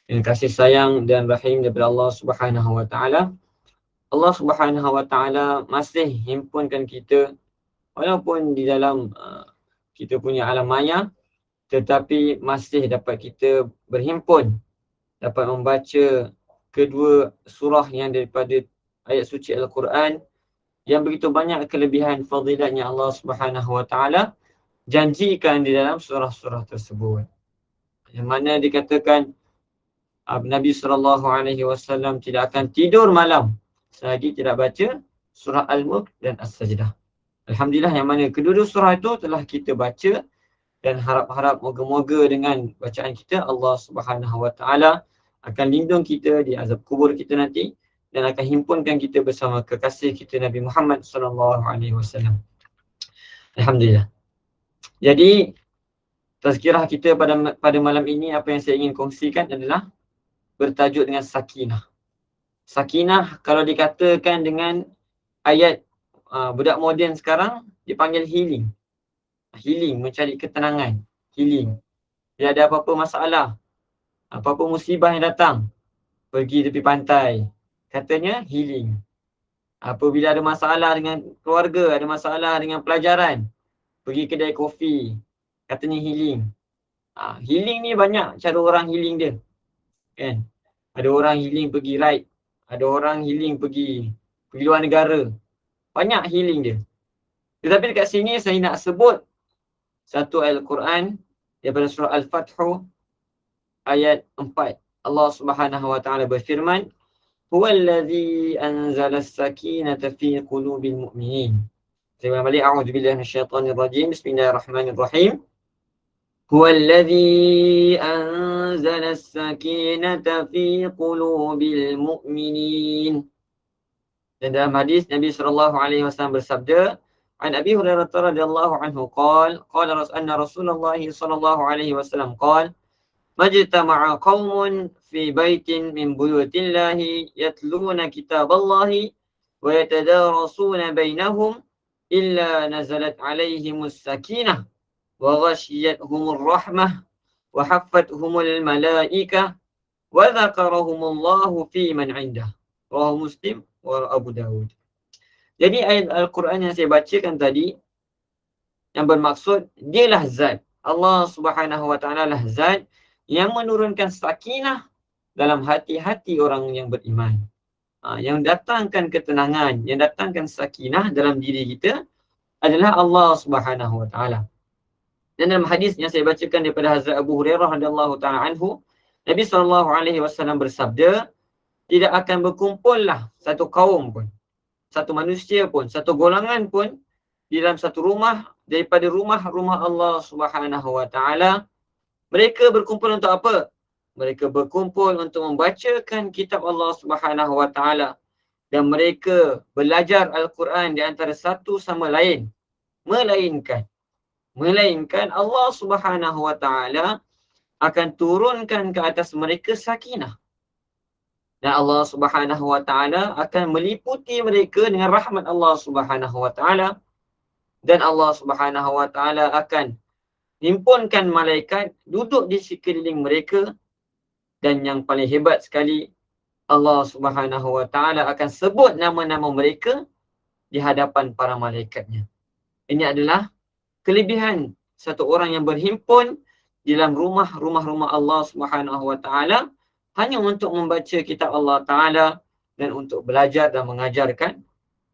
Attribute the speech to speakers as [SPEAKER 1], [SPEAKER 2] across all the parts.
[SPEAKER 1] dengan kasih sayang dan rahim daripada Allah Subhanahu wa taala. Allah Subhanahu wa taala masih himpunkan kita walaupun di dalam kita punya alam maya, tetapi masih dapat kita berhimpun, dapat membaca kedua surah yang daripada ayat suci Al-Quran yang begitu banyak kelebihan fadilatnya Allah Subhanahu wa taala janjikan di dalam surah-surah tersebut. Yang mana dikatakan Nabi SAW tidak akan tidur malam selagi tidak baca surah Al-Mulk dan As-Sajdah. Alhamdulillah yang mana kedua-dua surah itu telah kita baca dan harap-harap moga-moga dengan bacaan kita Allah Subhanahu Wa Taala akan lindung kita di azab kubur kita nanti dan akan himpunkan kita bersama kekasih kita Nabi Muhammad SAW. Alhamdulillah. Jadi tazkirah kita pada malam ini, apa yang saya ingin kongsikan adalah bertajuk dengan sakinah. Sakinah kalau dikatakan dengan ayat budak moden sekarang dipanggil healing. Healing, mencari ketenangan. Healing. Bila ada apa-apa masalah, apa-apa musibah yang datang, pergi tepi pantai. Katanya healing. Apabila ada masalah dengan keluarga, ada masalah dengan pelajaran, pergi kedai kopi. Katanya healing. Healing ni banyak cara orang healing dia. Kan? Ada orang healing pergi ride. Ada orang healing pergi luar negara. Banyak healing dia. Tetapi dekat sini saya nak sebut satu ayat Al-Quran daripada surah Al-Fathu ayat 4. Allah Subhanahu wa taala berfirman, "Huwallazi anzala as-sakinata fi qulubil mu'minin." Saya ulang balik, a'udzubillahi minasyaitonir rajim. Bismillahirrahmanirrahim. Huwallazi anzala as-sakinata fi qulubil mu'minin. Dan dalam hadis Nabi SAW bersabda, An Abi Hurairah radhiyallahu anhu qala anna Rasulullah sallallahu alaihi wasallam qala majtama'a qaumun fi baitin min buyutillahi yatluna kitaballahi wa yatadarasuna bainahum illa nazalat alaihimus sakinah wa ghashiyatuhumur rahmah wa haffathumul malaikah wa dzakarahumullahu fi man 'indah. Rawahu Muslim wa Abu Dawud. Jadi ayat Al-Quran yang saya bacakan tadi yang bermaksud dialah zat, Allah Subhanahu wa taala lah zat yang menurunkan sakinah dalam hati-hati orang yang beriman. Yang datangkan ketenangan, yang datangkan sakinah dalam diri kita adalah Allah Subhanahu wa taala. Dan dalam hadis yang saya bacakan daripada Hazrat Abu Hurairah radhiyallahu taala anhu, Nabi SAW bersabda, tidak akan berkumpullah satu kaum pun, satu manusia pun, satu golongan pun di dalam satu rumah daripada rumah-rumah Allah Subhanahu wa taala. Mereka berkumpul untuk apa? Mereka berkumpul untuk membacakan kitab Allah Subhanahu wa taala dan mereka belajar Al-Quran di antara satu sama lain. Melainkan Allah Subhanahu wa taala akan turunkan ke atas mereka sakinah. Dan Allah Subhanahu wa taala akan meliputi mereka dengan rahmat Allah Subhanahu wa taala. Dan Allah Subhanahu wa taala akan himpunkan malaikat duduk di sekeliling mereka. Dan yang paling hebat sekali, Allah Subhanahu wa taala akan sebut nama-nama mereka di hadapan para malaikatnya. Ini adalah kelebihan satu orang yang berhimpun di dalam rumah Allah Subhanahu wa taala hanya untuk membaca kitab Allah Ta'ala dan untuk belajar dan mengajarkan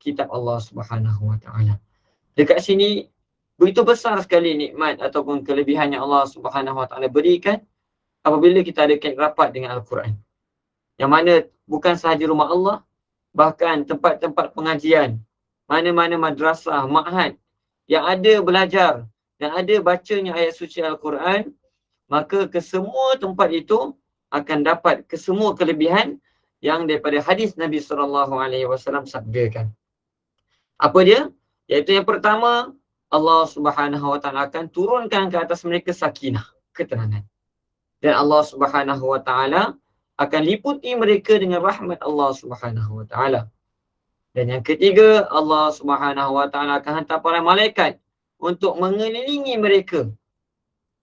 [SPEAKER 1] kitab Allah Subhanahu Wa Ta'ala. Dekat sini, begitu besar sekali nikmat ataupun kelebihan yang Allah Subhanahu Wa Ta'ala berikan apabila kita ada kait rapat dengan Al-Quran. Yang mana bukan sahaja rumah Allah, bahkan tempat-tempat pengajian, mana-mana madrasah, ma'had yang ada belajar dan ada bacanya ayat suci Al-Quran, maka kesemua tempat itu akan dapat kesemua kelebihan yang daripada hadis Nabi SAW sabdakan. Apa dia? Iaitu yang pertama, Allah Subhanahu wa taala akan turunkan ke atas mereka sakinah, ketenangan. Dan Allah Subhanahu wa taala akan liputi mereka dengan rahmat Allah Subhanahu wa taala. Dan yang ketiga, Allah Subhanahu wa taala akan hantar para malaikat untuk mengelilingi mereka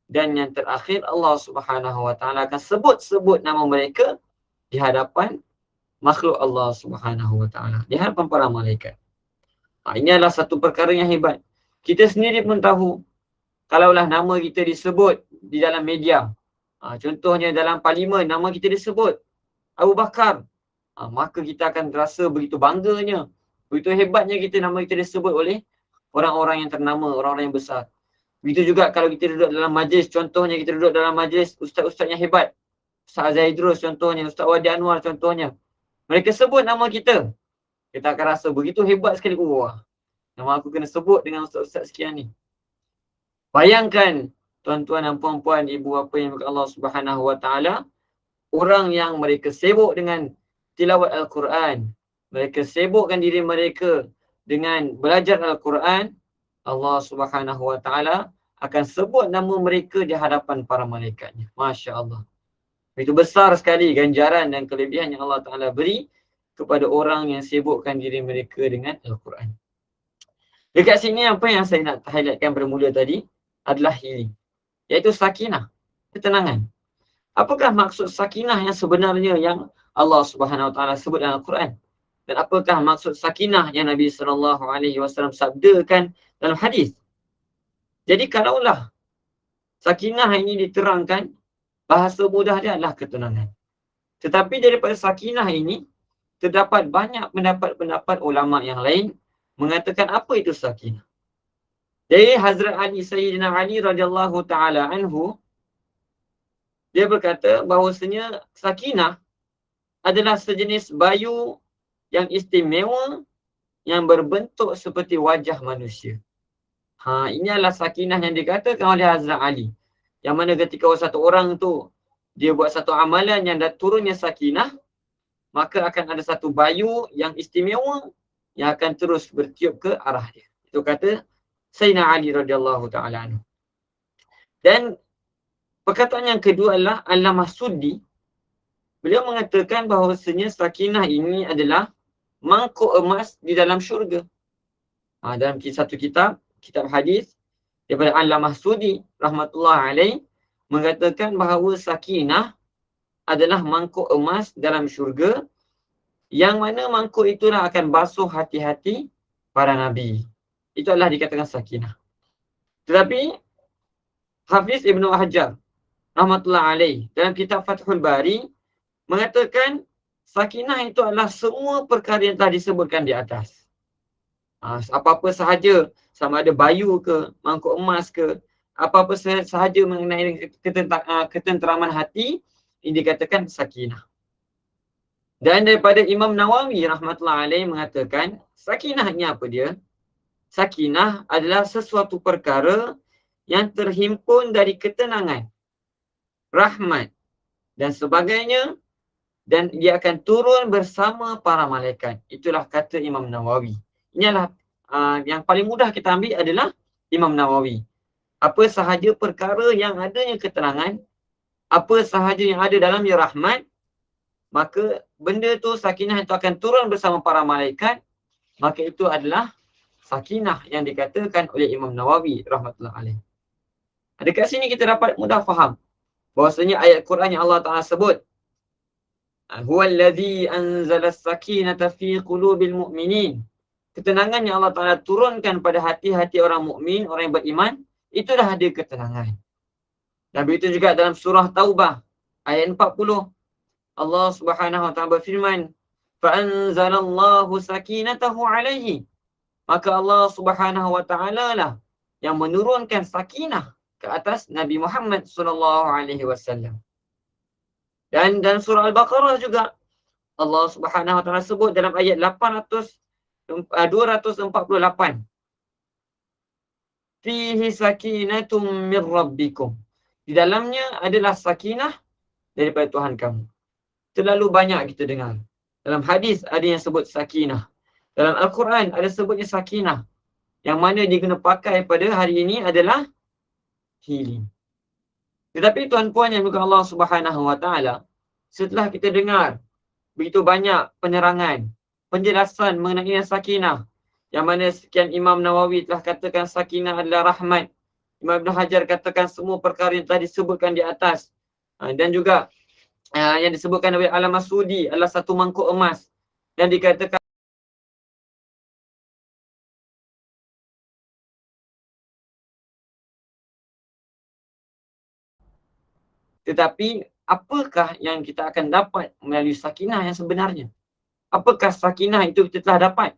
[SPEAKER 1] Dan yang terakhir, Allah Subhanahu Wa Taala akan sebut-sebut nama mereka di hadapan makhluk Allah Subhanahu Wa Taala, di hadapan para malaikat. Ini adalah satu perkara yang hebat. Kita sendiri pun tahu, kalaulah nama kita disebut di dalam media, contohnya dalam parlimen nama kita disebut Abu Bakar, maka kita akan terasa begitu bangganya, begitu hebatnya nama kita disebut oleh orang-orang yang ternama, orang-orang yang besar. Begitu juga kalau kita duduk dalam majlis, contohnya kita duduk dalam majlis ustaz-ustaz yang hebat, Ustaz Zaidrus contohnya, Ustaz Wadi Anwar contohnya. Mereka sebut nama kita, kita akan rasa begitu hebat sekali. Wah, nama aku kena sebut dengan ustaz-ustaz sekian ni. Bayangkan tuan-tuan dan puan-puan, ibu bapa yang berkat Allah Subhanahu Wa Taala, orang yang mereka sibuk dengan tilawat Al-Quran, mereka sibukkan diri mereka dengan belajar Al-Quran, Allah Subhanahu Wa Taala akan sebut nama mereka di hadapan para malaikatnya. Masya Allah. Itu besar sekali ganjaran dan kelebihan yang Allah Ta'ala beri kepada orang yang sibukkan diri mereka dengan Al-Quran. Dekat sini apa yang saya nak highlightkan bermula tadi adalah healing, iaitu sakinah, ketenangan. Apakah maksud sakinah yang sebenarnya yang Allah Subhanahu Wa Taala sebut dalam Al-Quran? Dan apakah maksud sakinah yang Nabi SAW sabdakan dalam hadis? Jadi kalaulah sakinah ini diterangkan, bahasa mudah dia adalah ketenangan. Tetapi daripada sakinah ini, terdapat banyak pendapat-pendapat ulama yang lain mengatakan apa itu sakinah. Jadi Hazrat Ali, Sayyidina Ali radhiyallahu ta'ala anhu, dia berkata bahawasanya sakinah adalah sejenis bayu yang istimewa yang berbentuk seperti wajah manusia. Ini adalah sakinah yang dikatakan oleh Hazrat Ali. Yang mana ketika satu orang tu dia buat satu amalan yang dah turunnya sakinah, maka akan ada satu bayu yang istimewa yang akan terus bertiup ke arah dia. Itu kata Sayyidina Ali radhiyallahu ta'ala anhu. Dan perkataan yang kedua adalah Allamah Suddi. Beliau mengatakan bahawasanya sakinah ini adalah mangkuk emas di dalam syurga. Dalam satu kitab hadis daripada Allamah Suddi rahmatullah alaih mengatakan bahawa sakinah adalah mangkuk emas dalam syurga, yang mana mangkuk itulah akan basuh hati-hati para nabi. Itu adalah dikatakan sakinah. Tetapi Hafiz Ibnu Hajar rahmatullah alaih dalam kitab Fathul Bari mengatakan sakinah itu adalah semua perkara yang telah disebutkan di atas. Apa-apa sahaja, sama ada bayu ke, mangkuk emas ke, apa-apa sahaja mengenai ketenteraman hati, ini dikatakan sakinah. Dan daripada Imam Nawawi rahmatullah alaih mengatakan, sakinah ini apa dia? Sakinah adalah sesuatu perkara yang terhimpun dari ketenangan, rahmat dan sebagainya, dan dia akan turun bersama para malaikat. Itulah kata Imam Nawawi. Ini adalah yang paling mudah kita ambil adalah Imam Nawawi. Apa sahaja perkara yang adanya ketenangan, apa sahaja yang ada dalamnya rahmat, maka benda tu sakinah itu akan turun bersama para malaikat, maka itu adalah sakinah yang dikatakan oleh Imam Nawawi rahmatullah alaih. Dekat sini kita dapat mudah faham bahawasanya ayat Quran yang Allah Ta'ala sebut, Huwallazi anzala as-sakinata fi qulubil mu'minin. Ketenangan yang Allah Ta'ala turunkan pada hati-hati orang mukmin, orang yang beriman, itulah dia ketenangan. Dan begitu juga dalam surah Taubah ayat 40. Allah Subhanahu Wa Ta'ala berfirman, Fa'anzalallahu sakinatahu alaihi. Maka Allah Subhanahu Wa Ta'ala lah yang menurunkan sakinah ke atas Nabi Muhammad sallallahu alaihi wasallam. Dan dalam surah Al-Baqarah juga Allah Subhanahu Wa Ta'ala sebut dalam ayat 248. Fihi sakinatum min rabbikum. Di dalamnya adalah sakinah daripada Tuhan kamu. Terlalu banyak kita dengar. Dalam hadis ada yang sebut sakinah. Dalam Al-Quran ada sebutnya sakinah. Yang mana diguna pakai pada hari ini adalah healing. Tetapi tuan-puan yang berkat Allah Subhanahu Wa Ta'ala, setelah kita dengar begitu banyak penerangan, penjelasan mengenai sakinah, yang mana sekian Imam Nawawi telah katakan sakinah adalah rahmat, Imam Ibn Hajar katakan semua perkara yang telah disebutkan di atas dan juga yang disebutkan oleh Al-Masudi adalah satu mangkuk emas dan dikatakan tetapi apakah yang kita akan dapat melalui sakinah yang sebenarnya? Apakah sakinah itu kita telah dapat?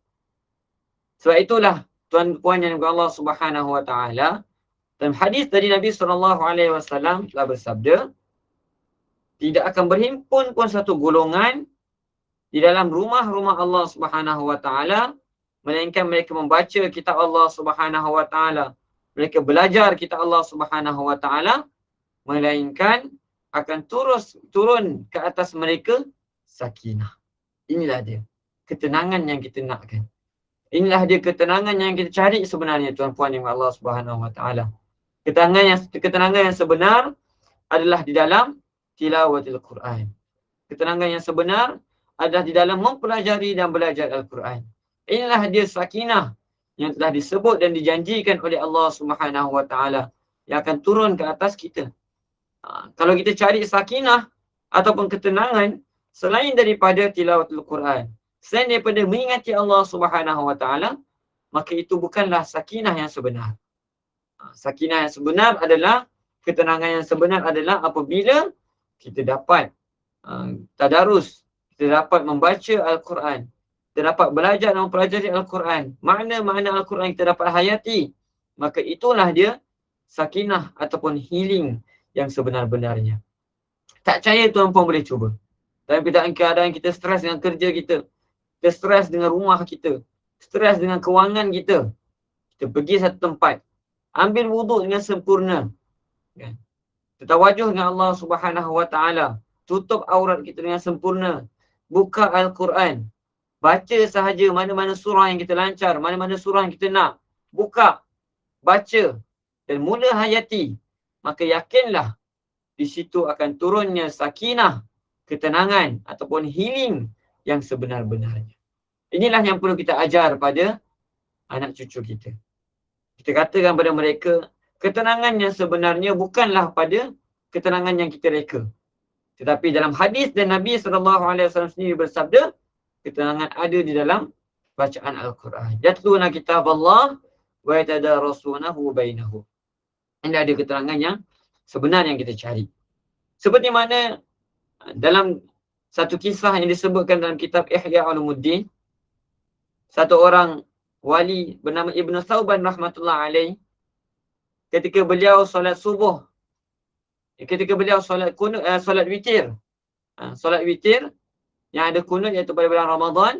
[SPEAKER 1] Sebab itulah tuan-puan yang Allah Subhanahu Wa Taala dalam hadis dari Nabi SAW telah bersabda, tidak akan berhimpun pun satu golongan di dalam rumah-rumah Allah Subhanahu Wa Taala melainkan mereka membaca kitab Allah Subhanahu Wa Taala, mereka belajar kitab Allah Subhanahu Wa Taala, melainkan akan turun ke atas mereka sakinah. Inilah dia ketenangan yang kita nakkan. Inilah dia ketenangan yang kita cari sebenarnya tuan-puan yang Allah Subhanahu Wa Taala. Ketenangan yang sebenar adalah di dalam tilawatil Quran. Ketenangan yang sebenar adalah di dalam mempelajari dan belajar Al-Quran. Inilah dia sakinah yang telah disebut dan dijanjikan oleh Allah Subhanahu Wa Taala yang akan turun ke atas kita. Kalau kita cari sakinah ataupun ketenangan selain daripada tilawatul Quran, selain daripada mengingati Allah Subhanahu Wa Taala, maka itu bukanlah sakinah yang sebenar. Sakinah yang sebenar adalah, ketenangan yang sebenar adalah apabila kita dapat tadarus, kita dapat membaca Al-Quran, kita dapat belajar dan mempelajari Al-Quran, makna-makna Al-Quran kita dapat hayati, maka itulah dia sakinah ataupun healing yang sebenar-benarnya. Tak percaya tuan-puan boleh cuba. Dalam keadaan kita stres dengan kerja kita stres dengan rumah kita, stres dengan kewangan kita, kita pergi satu tempat, ambil wuduk dengan sempurna, kan? Tertawajuh dengan Allah Subhanahu Wa Taala, tutup aurat kita dengan sempurna, buka Al-Quran, baca sahaja mana-mana surah yang kita lancar, mana-mana surah yang kita nak, buka, baca dan mula hayati, maka yakinlah di situ akan turunnya sakinah, ketenangan ataupun healing yang sebenar-benarnya. Inilah yang perlu kita ajar pada anak cucu kita. Kita katakan pada mereka, ketenangan yang sebenarnya bukanlah pada ketenangan yang kita reka. Tetapi dalam hadis dan Nabi SAW sendiri bersabda, ketenangan ada di dalam bacaan Al-Quran. Yatluna kitab Allah wa yatadarasunahu bainahum. Ini ada keterangan yang sebenar yang kita cari. Seperti mana dalam satu kisah yang disebutkan dalam kitab Ihya Ulumuddin, satu orang wali bernama Ibn Thawban rahmatullah alaih, ketika beliau solat subuh, ketika beliau solat witir, solat witir yang ada kunut iaitu pada bulan Ramadan,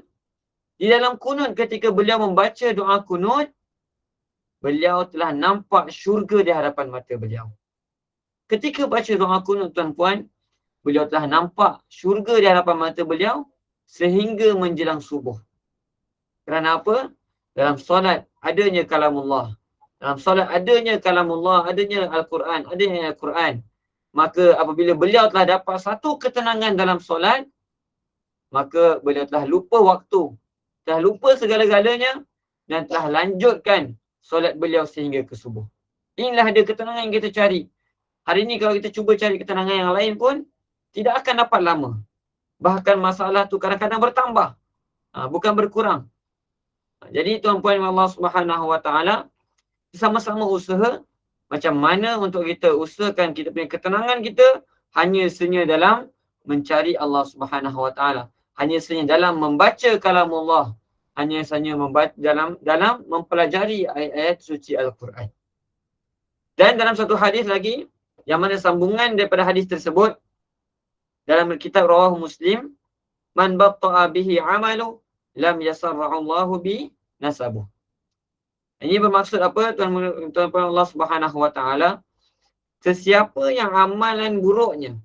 [SPEAKER 1] di dalam kunut ketika beliau membaca doa kunut, beliau telah nampak syurga di hadapan mata beliau. Ketika baca doa kunut tuan-puan, beliau telah nampak syurga di hadapan mata beliau sehingga menjelang subuh. Kerana apa? Dalam solat adanya kalamullah. Dalam solat adanya kalamullah, adanya Al-Quran, adanya Al-Quran. Maka apabila beliau telah dapat satu ketenangan dalam solat, maka beliau telah lupa waktu, telah lupa segala-galanya dan telah lanjutkan solat beliau sehingga ke subuh. Inilah dia ketenangan yang kita cari. Hari ini kalau kita cuba cari ketenangan yang lain pun, tidak akan dapat lama. Bahkan masalah tu kadang-kadang bertambah, bukan berkurang. Jadi tuan-puan Allah Subhanahu Wa Taala, sama-sama usaha macam mana untuk kita usahakan kita punya ketenangan kita hanya senyap dalam mencari Allah Subhanahu Wa Taala, hanya senyap dalam membaca kalamullah, hanya saja membaca dalam mempelajari ayat-ayat suci Al-Quran. Dan dalam satu hadis lagi yang mana sambungan daripada hadis tersebut dalam kitab Rawahu Muslim, man batta'a bihi amalu lam yasarra'u Allahu bi nasabuh. Ini bermaksud apa tuan-tuan Allah Subhanahu Wa Taala? Sesiapa yang amalan buruknya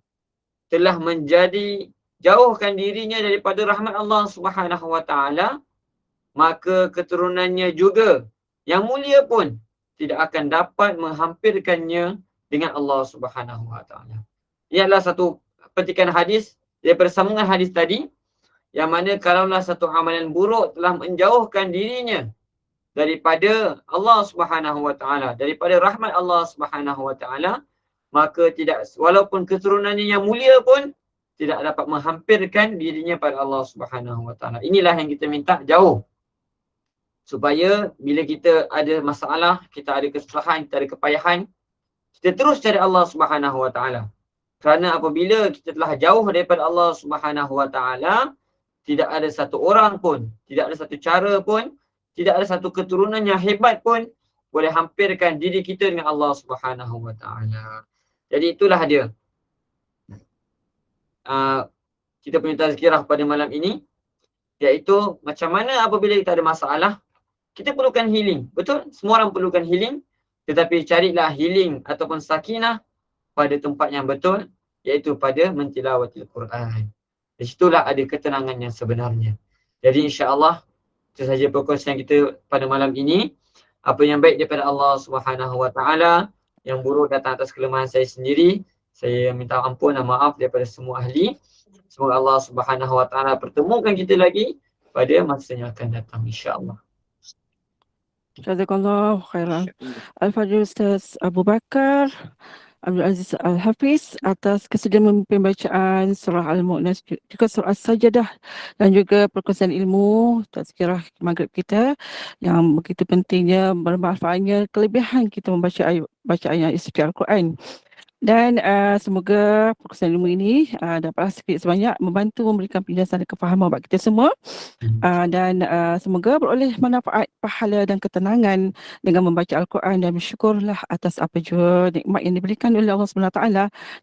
[SPEAKER 1] telah menjadi jauhkan dirinya daripada rahmat Allah Subhanahu Wa Taala, maka keturunannya juga yang mulia pun tidak akan dapat menghampirkannya dengan Allah Subhanahu Wa Taala. Ini adalah satu petikan hadis daripada sambungan hadis tadi, yang mana kalaulah satu amalan buruk telah menjauhkan dirinya daripada Allah Subhanahu Wa Taala, daripada rahmat Allah Subhanahu Wa Taala, maka tidak, walaupun keturunannya yang mulia pun tidak dapat menghampirkan dirinya pada Allah Subhanahu Wa Taala. Inilah yang kita minta jauh. Supaya bila kita ada masalah, kita ada kesusahan, kita ada kepayahan, kita terus cari Allah Subhanahu Wa Taala. Kerana apabila kita telah jauh daripada Allah Subhanahu Wa Taala, tidak ada satu orang pun, tidak ada satu cara pun, tidak ada satu keturunan yang hebat pun boleh hampirkan diri kita dengan Allah Subhanahu Wa Taala. Jadi itulah dia. Kita punya tazkirah pada malam ini, iaitu macam mana apabila kita ada masalah, kita perlukan healing. Betul? Semua orang perlukan healing. Tetapi carilah healing ataupun sakinah pada tempat yang betul, iaitu pada mentilawatil Quran. Di situlah ada ketenangan yang sebenarnya. Jadi insya-Allah itu saja perkongsian kita pada malam ini. Apa yang baik daripada Allah Subhanahu Wa Taala, yang buruk datang atas kelemahan saya sendiri. Saya minta ampun dan maaf daripada semua ahli. Semoga Allah Subhanahu Wa Taala pertemukan kita lagi pada masa yang akan datang, insya-Allah.
[SPEAKER 2] Jazakallah khairan. Al-Fadhil Ustaz Abu Bakar Abdul Aziz Al-Hafiz atas kesediaan memimpin bacaan surah Al-Mu'min, juga surah Sajadah, dan juga perkongsian ilmu tazkirah maghrib kita yang begitu pentingnya, bermanfaatnya, kelebihan kita membaca bacaan yang isi Al-Quran. Dan semoga perkongsian ilmu ini dapatlah sedikit sebanyak membantu memberikan penjelasan dan kefahaman bagi kita semua. Dan semoga beroleh manfaat, pahala dan ketenangan dengan membaca Al-Quran, dan bersyukurlah atas apa jua nikmat yang diberikan oleh Allah SWT,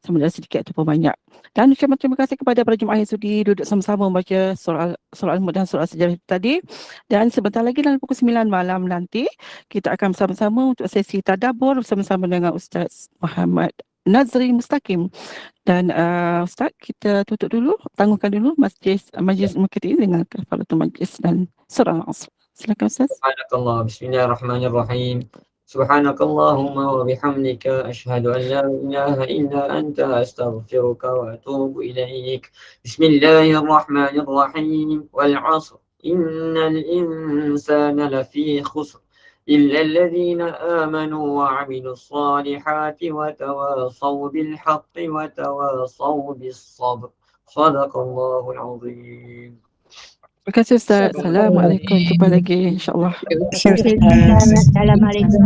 [SPEAKER 2] sama ada sedikit ataupun banyak. Dan ucapan terima kasih kepada para jemaah yang sudi duduk sama-sama membaca surah Al-Mu'min dan surah Sajadah tadi. Dan sebentar lagi dalam pukul 9 malam nanti, kita akan bersama-sama untuk sesi tadabbur bersama-sama dengan Ustaz Muhammad Nazri Mustaqim. Dan Ustaz, kita tutup dulu, tangguhkan dulu majlis kita ini dengan kafaratul majlis dan surah Al-Asr. Silakan Ustaz.
[SPEAKER 1] Subhanakallah, bismillahirrahmanirrahim. Subhanakallahumma wa bihamdika asyhadu an la ilaha illa anta astaghfiruka wa atubu ilaik. Bismillahirrahmanirrahim. Wal 'asr. Innal insana lafi khusr. إلا الذين آمنوا وعملوا الصالحات وتواصوا بالحق وتواصوا بالصبر. صدق الله العظيم.
[SPEAKER 2] Terima kasih Ustaz. Assalamualaikum. Jumpa lagi insya-Allah.
[SPEAKER 3] Assalamualaikum.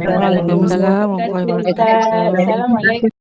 [SPEAKER 2] Waalaikumsalam warahmatullahi wabarakatuh.
[SPEAKER 3] Assalamualaikum.